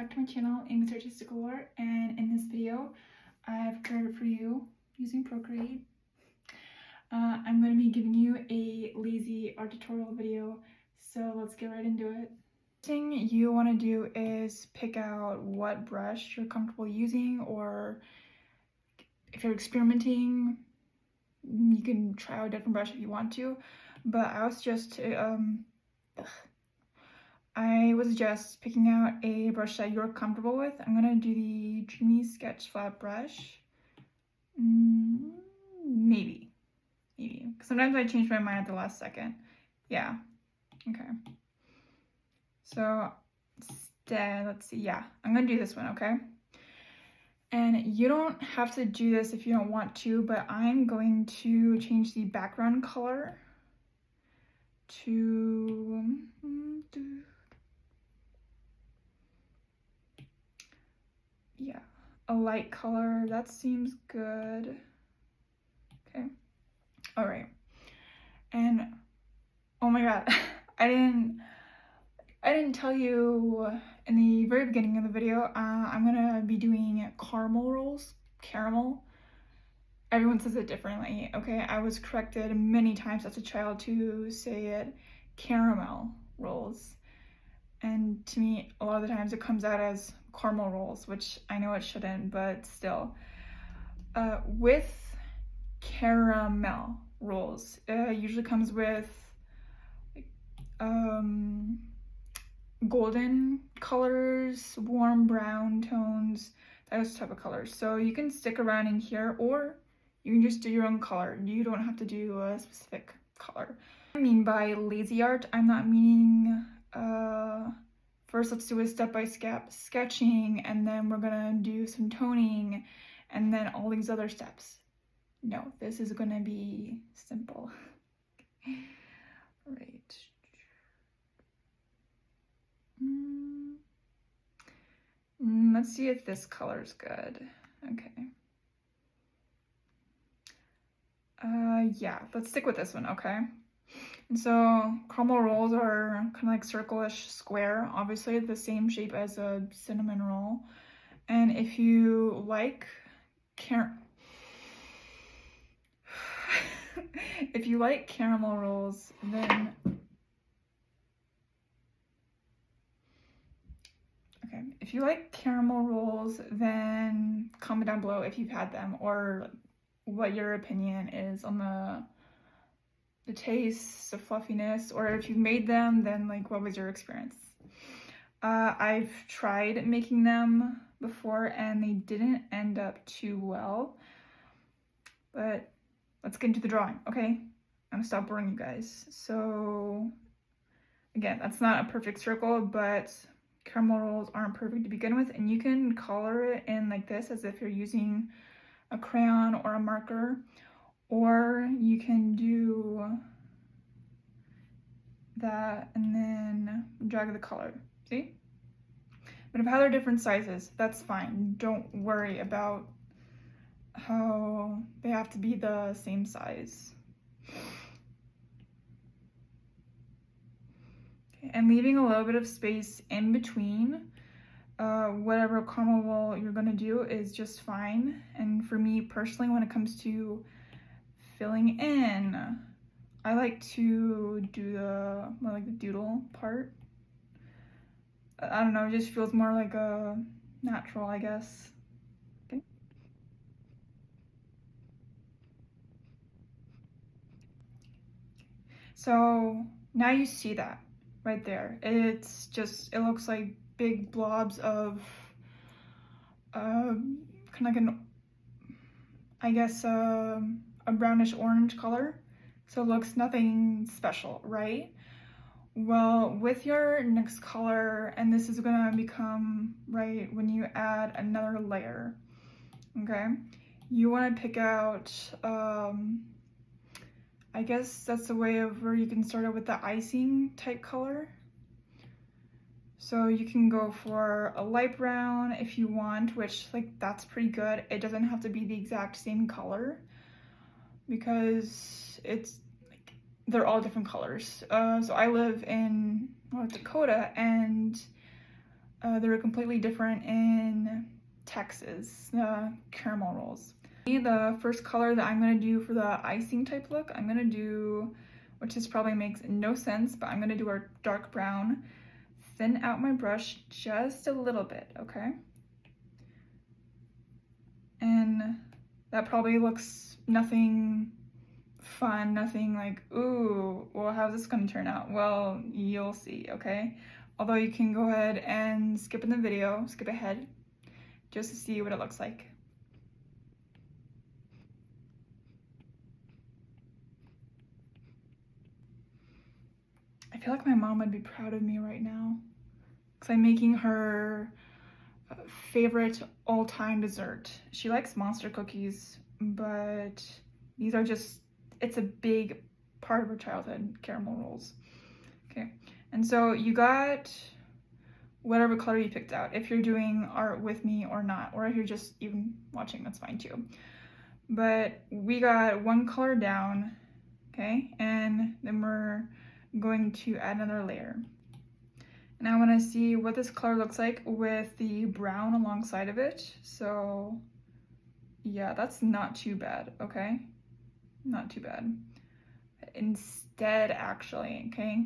back to my channel, Amy's Artistic Allure, and in this video, I've created for you using Procreate. I'm going to be giving you a lazy art tutorial video, so let's get right into it. First thing you want to do is pick out what brush you're comfortable using, or if you're experimenting, you can try out a different brush if you want to, but I was just picking out a brush that you're comfortable with. I'm gonna do the Dreamy Sketch Flat brush. Maybe. Sometimes I change my mind at the last second. Yeah. Okay. So instead, let's see. Yeah, I'm gonna do this one. Okay. And you don't have to do this if you don't want to, but I'm going to change the background color to a light color. That seems good. Okay. All right. And oh my god, I didn't tell you in the very beginning of the video, I'm gonna be doing caramel rolls. Caramel. Everyone says it differently, okay? I was corrected many times as a child to say it caramel rolls. And to me, a lot of the times it comes out as caramel rolls, which I know it shouldn't, but still. With caramel rolls, it usually comes with golden colors, warm brown tones, those type of colors. So you can stick around in here, or you can just do your own color. You don't have to do a specific color. What I mean by lazy art, I'm not meaning first let's do a step-by-step sketching, and then we're gonna do some toning, and then all these other steps. No, this is gonna be simple. Right. Let's see if this color's good. Okay. Yeah, let's stick with this one, okay? And so caramel rolls are kind of like circle-ish square, obviously the same shape as a cinnamon roll. And if you like if you like caramel rolls, then if you like caramel rolls, then comment down below if you've had them, or what your opinion is on the taste, the fluffiness, or if you've made them, then like what was your experience? I've tried making them before and they didn't end up too well, but let's get into the drawing, okay? I'm gonna stop boring you guys. So again, that's not a perfect circle, but caramel rolls aren't perfect to begin with, and you can color it in like this as if you're using a crayon or a marker, or you can do that and then drag the color, see? But if they're different sizes, that's fine. Don't worry about how they have to be the same size. Okay, and leaving a little bit of space in between whatever caramel roll you're gonna do is just fine. And for me personally, when it comes to filling in, I like to do the more like the doodle part. I don't know, it just feels more like a natural, I guess. Okay. So now you see that right there. It looks like big blobs of kind of like I guess a brownish orange color. So it looks nothing special, right? Well, with your next color, and this is gonna become right when you add another layer, okay? You wanna pick out, I guess that's a way of where you can start out with the icing type color. So you can go for a light brown if you want, which like that's pretty good. It doesn't have to be the exact same color because it's like they're all different colors. So I live in North Dakota, and They were completely different in Texas, the caramel rolls. The first color that I'm going to do for the icing type look, I'm going to do, which this probably makes no sense, but I'm going to do our dark brown. Thin out my brush just a little bit, okay? And that probably looks nothing fun, nothing like, ooh, well, how's this going to turn out? Well, you'll see, okay? Although you can go ahead and skip in the video, skip ahead, just to see what it looks like. I feel like my mom would be proud of me right now because I'm making her favorite all-time dessert. She likes Monster cookies, but these are just, it's a big part of her childhood, caramel rolls. Okay, and so you got whatever color you picked out, if you're doing art with me or not, or if you're just even watching, that's fine too. But we got one color down, okay, and then we're going to add another layer. And I want to see what this color looks like with the brown alongside of it. So yeah, that's not too bad, okay? Not too bad. Instead, actually, okay,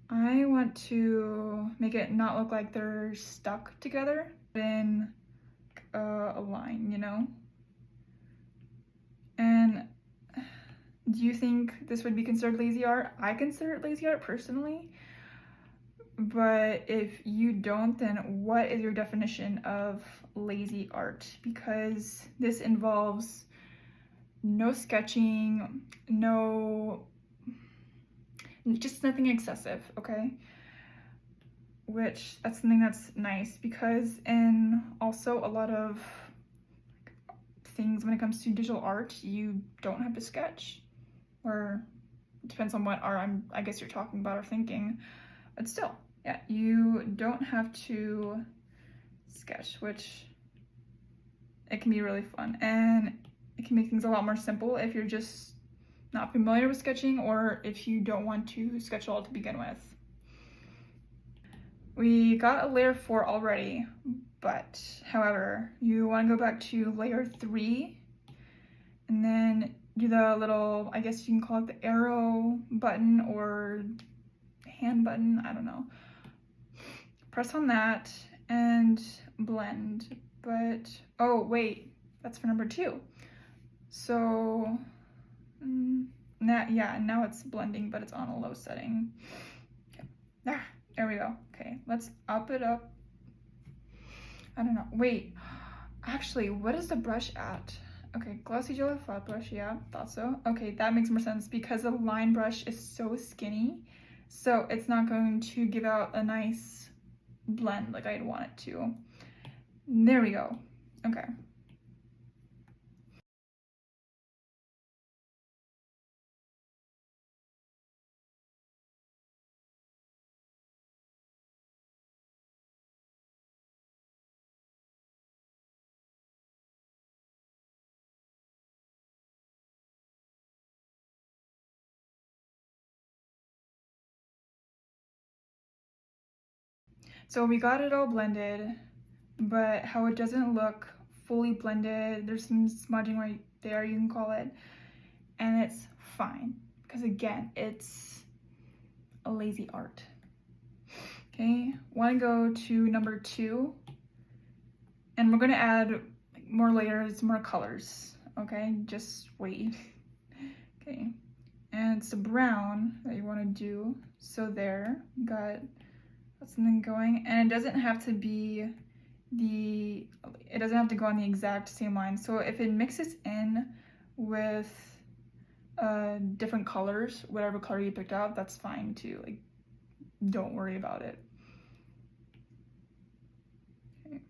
I want to make it not look like they're stuck together in a line, you know? And do you think this would be considered lazy art? I consider it lazy art personally. But if you don't, then what is your definition of lazy art? Because this involves no sketching, just nothing excessive, okay? Which, that's something that's nice because in also a lot of things when it comes to digital art, you don't have to sketch. Or it depends on what art I guess you're talking about or thinking, but still. Yeah, you don't have to sketch, which it can be really fun, and it can make things a lot more simple if you're just not familiar with sketching or if you don't want to sketch at all to begin with. We got a layer 4 already, but however, you want to go back to layer 3 and then do the little, I guess you can call it the arrow button or hand button, I don't know. Press on that and blend, but oh wait, that's for number 2. So now it's blending, but it's on a low setting. Okay. There we go. Okay, let's up it up. I don't know, wait, actually, what is the brush at? Okay, glossy gel flat brush, yeah, thought so. Okay, that makes more sense because the line brush is so skinny, so it's not going to give out a nice blend like I'd want it to. There we go. Okay. So we got it all blended, but how it doesn't look fully blended, there's some smudging right there, you can call it, and it's fine, because again, it's a lazy art. Okay, want to go to number 2, and we're going to add more layers, more colors, okay, just wait. Okay, and it's the brown that you want to do, so there, got something going, and it doesn't have to be it doesn't have to go on the exact same line. So if it mixes in with different colors, whatever color you picked out, that's fine too. Like, don't worry about it. Okay.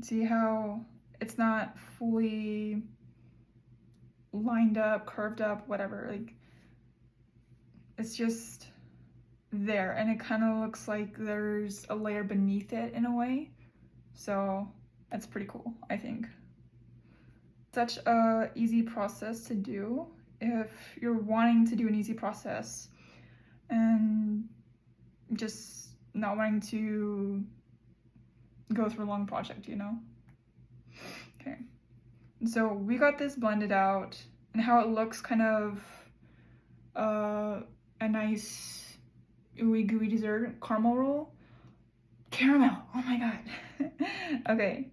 See how it's not fully lined up, curved up, whatever. Like, it's just there, and it kind of looks like there's a layer beneath it in a way, so that's pretty cool, I think. Such a easy process to do if you're wanting to do an easy process and just not wanting to go through a long project, you know? Okay, so we got this blended out, and how it looks kind of a nice ooey gooey dessert caramel roll. Caramel, oh my god. Okay,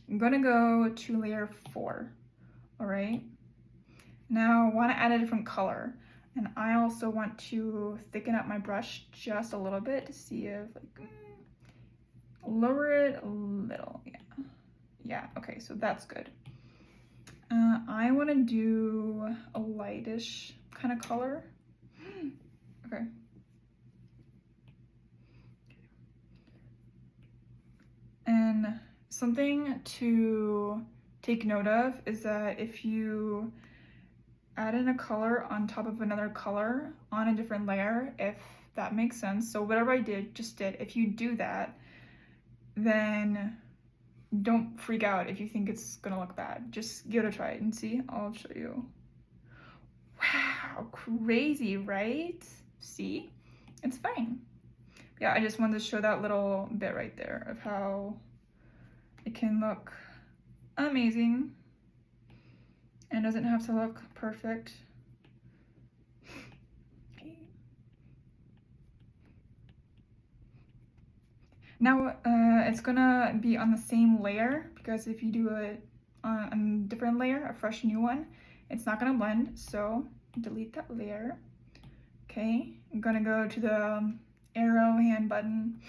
I'm gonna go to layer 4, all right? Now I want to add a different color, and I also want to thicken up my brush just a little bit to see if, like, lower it a little, yeah, okay, so that's good. I want to do a lightish kind of color. Okay. And something to take note of is that if you add in a color on top of another color on a different layer, if that makes sense, so whatever I just did, if you do that, then don't freak out if you think it's gonna look bad. Just give it a try and see. I'll show you. Wow, crazy, right? See? It's fine. Yeah, I just wanted to show that little bit right there of how it can look amazing and doesn't have to look perfect. Okay. Now it's gonna be on the same layer, because if you do it on a different layer, a fresh new one, it's not gonna blend, so delete that layer. Okay, I'm gonna go to the arrow hand button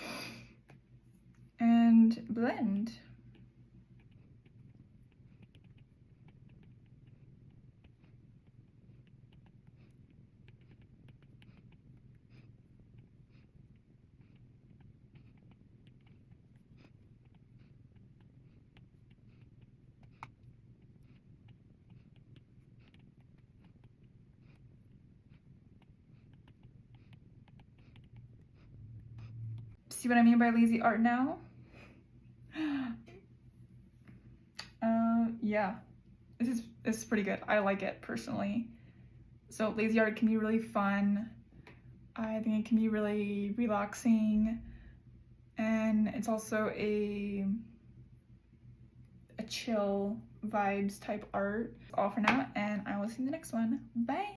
and blend. See what I mean by lazy art now? Yeah, this is pretty good. I like it personally. So lazy art can be really fun. I think it can be really relaxing, and it's also a chill vibes type art. All for now, and I will see you in the next one. Bye.